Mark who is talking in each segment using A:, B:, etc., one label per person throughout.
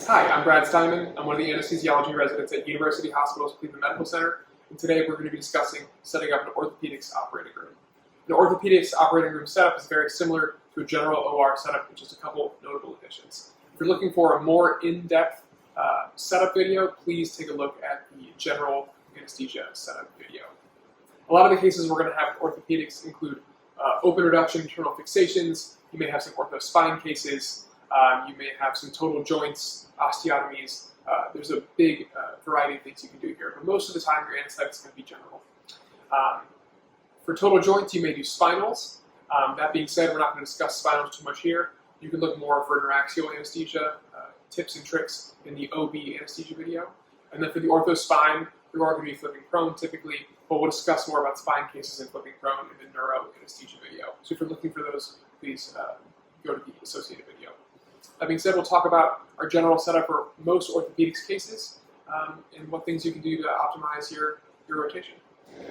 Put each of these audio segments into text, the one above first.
A: Hi, I'm Brad Steinman. I'm one of the anesthesiology residents at University Hospital's Cleveland Medical Center, and today we're going to be discussing setting up an orthopedics operating room. An orthopedics operating room setup is very similar to a general OR setup, with just a couple notable additions. If you're looking for a more in-depth setup video, please take a look at the general anesthesia setup video. A lot of the cases we're going to have with orthopedics include open reduction, internal fixations. You may have some ortho spine cases. You may have some total joints, osteotomies. There's a big variety of things you can do here, but most of the time your anesthetic is going to be general. For total joints, you may do spinals. That being said, we're not going to discuss spinals too much here. You can look more for interaxial anesthesia, tips and tricks in the OB anesthesia video. And then for the ortho spine, you are going to be flipping prone typically, but we'll discuss more about spine cases and flipping prone in the neuro anesthesia video. So if you're looking for those, please go to the associated video. That being said, we'll talk about our general setup for most orthopedics cases and what things you can do to optimize your rotation.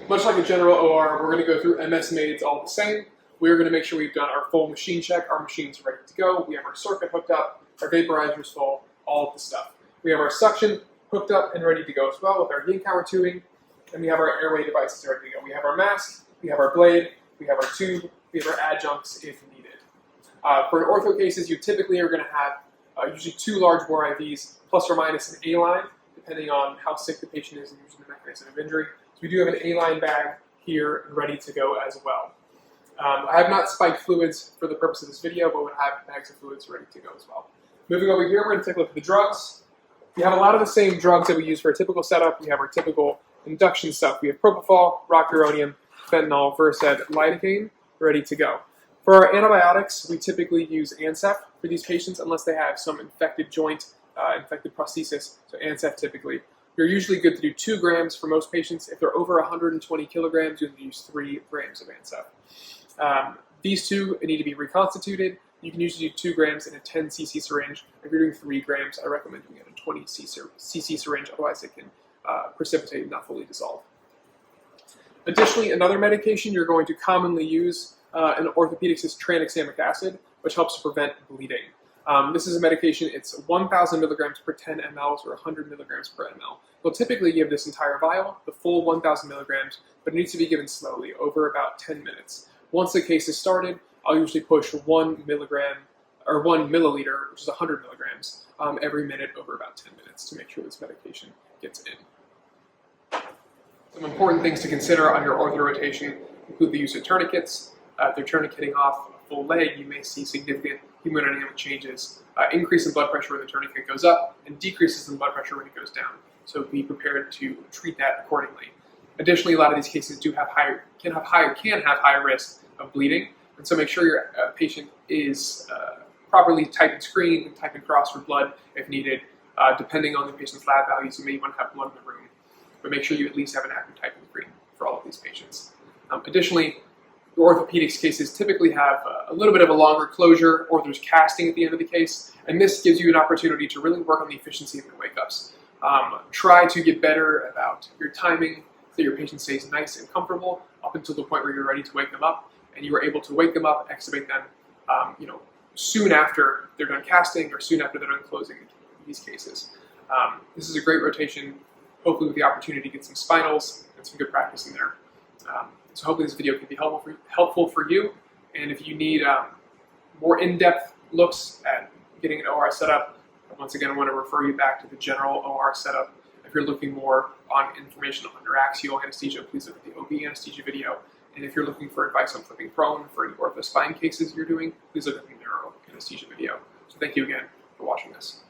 A: Much like a general OR, we're going to go through MS maids all the same. We're going to make sure we've done our full machine check. Our machine's ready to go. We have our circuit hooked up, our vaporizer's full, all of the stuff. We have our suction hooked up and ready to go as well with our Ginkower tubing, and we have our airway devices ready to go. We have our mask, we have our blade, we have our tube, we have our adjuncts if needed. For ortho cases, you typically are going to have usually 2 large bore IVs plus or minus an A-line, depending on how sick the patient is and usually the mechanism of injury. So we do have an A-line bag here and ready to go as well. I have not spiked fluids for the purpose of this video, but we'll have bags of fluids ready to go as well. Moving over here, we're going to take a look at the drugs. We have a lot of the same drugs that we use for a typical setup. We have our typical induction stuff. We have propofol, rocuronium, fentanyl, Versed, lidocaine, ready to go. For our antibiotics, we typically use Ancef for these patients unless they have some infected joint, infected prosthesis, so Ancef typically. You're usually good to do 2 grams for most patients. If they're over 120 kilograms, you can use 3 grams of Ancef. These two need to be reconstituted. You can usually do 2 grams in a 10 cc syringe. If you're doing 3 grams, I recommend doing it in a 20 cc syringe, otherwise it can precipitate and not fully dissolve. Additionally, another medication you're going to commonly use in orthopedics is tranexamic acid, which helps to prevent bleeding. This is a medication, it's 1,000 milligrams per 10 mLs or 100 milligrams per ml. We'll typically give this entire vial, the full 1,000 milligrams, but it needs to be given slowly, over about 10 minutes. Once the case is started, I'll usually push 1 milligram, or 1 milliliter, which is 100 milligrams, every minute over about 10 minutes to make sure this medication gets in. Some important things to consider on your ortho rotation include the use of tourniquets. If they're tourniqueting off a full leg, you may see significant hemodynamic changes, increase in blood pressure when the tourniquet goes up, and decreases in blood pressure when it goes down. So be prepared to treat that accordingly. Additionally, a lot of these cases can have high risk of bleeding, and so make sure your patient is properly type and screened and type and cross for blood if needed. Depending on the patient's lab values, you may want to have blood in the room, but make sure you at least have an active type and screen for all of these patients. Additionally, the orthopedics cases typically have a little bit of a longer closure, or there's casting at the end of the case, and this gives you an opportunity to really work on the efficiency of your wake-ups. Try to get better about your timing so your patient stays nice and comfortable up until the point where you're ready to wake them up, and you are able to wake them up, extubate them, soon after they're done casting or soon after they're done closing these cases. This is a great rotation, hopefully with the opportunity to get some spinals and some good practice in there. So hopefully this video can be helpful for you, and if you need more in-depth looks at getting an OR setup, once again I want to refer you back to the general OR setup. If you're looking more on information on interaxial anesthesia, please look at the OB anesthesia video, and if you're looking for advice on flipping prone for any ortho spine cases you're doing, please look at the neuro anesthesia video. So thank you again for watching this.